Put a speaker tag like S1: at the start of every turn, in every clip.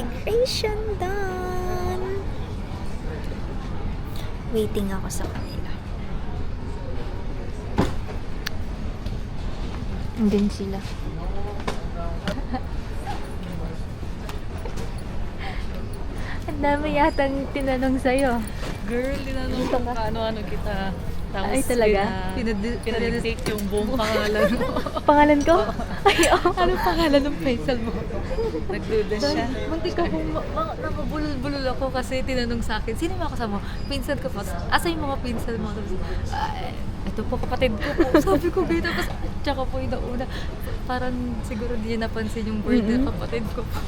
S1: Immigration done. Waiting ako sa kanila. Andun sila. Ang dami yatang tinanong sa'yo.
S2: Girl, tinanong ko ano-ano kita. Tapos
S1: Ay, talaga?
S2: pinadictate yung buong pangalan mo.
S1: Pangalan ko? Ay, oh.
S2: Anong pangalan ng pencil mo? Nagduda siya.
S1: Muntik akong
S2: Nababulol-bulol ako kasi tinanong sa akin, sino mga kasama mo? Pinsan ko po. Asa yung mga pinsan mo? Tapos, ito po, kapatid ko po. Sabi ko, gaya. Tapos, tsaka po yung nauna. Parang siguro di niya napansin yung word na kapatid ko po.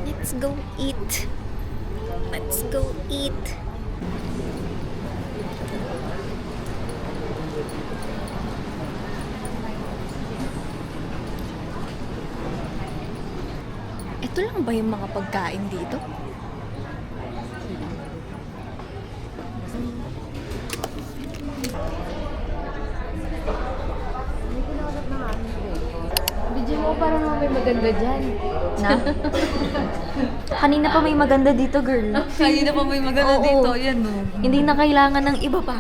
S1: Let's go eat. Let's go eat. Ito lang ba yung mga pagkain dito?
S2: Video mo, parang may maganda dyan.
S1: Na? Kanina pa may maganda dito, girl.
S2: Kanina pa may maganda
S1: Oo.
S2: dito. Yan, no.
S1: Hindi na kailangan ng iba pa.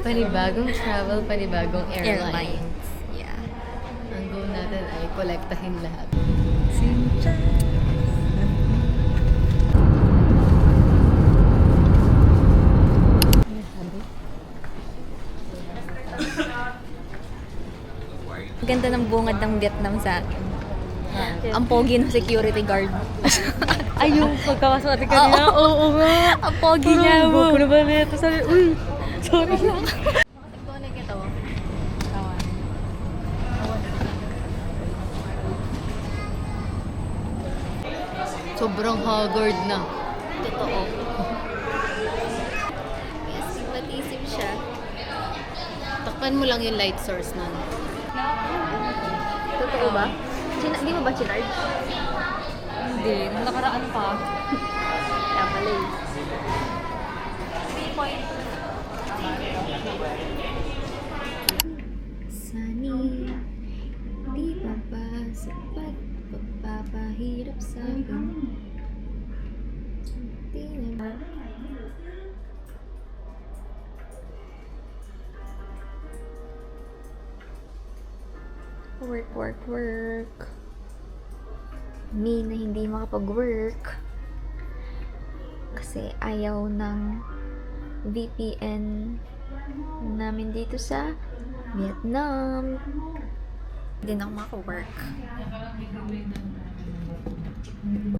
S2: Panibagong travel, panibagong airline.
S1: Yeah.
S2: Ang goal natin ay kolektahin lahat.
S1: Ganda ng bungad ng Vietnam sa akin. Ang pogi ng security guard.
S2: Ay, yung pagkakasok natin kanina. Oo nga.
S1: Ang pogi niya mo.
S2: Gupo na ba nito? Sabi, uy, sorry lang. Sobrang haggard na.
S1: Totoo. Yes, simpatisip siya.
S2: Takpan mo lang yung light source nun.
S1: Totoo ba? Di mo ba chinarge?
S2: Hindi, nung nakaraan pa.
S1: Kaya pala eh. Sunny, di ba ba sapat pagpapahirap sa akin? Di na ba? Work. Me na hindi makapag-work kasi ayaw ng VPN namin dito sa Vietnam. Hindi na ako makawork.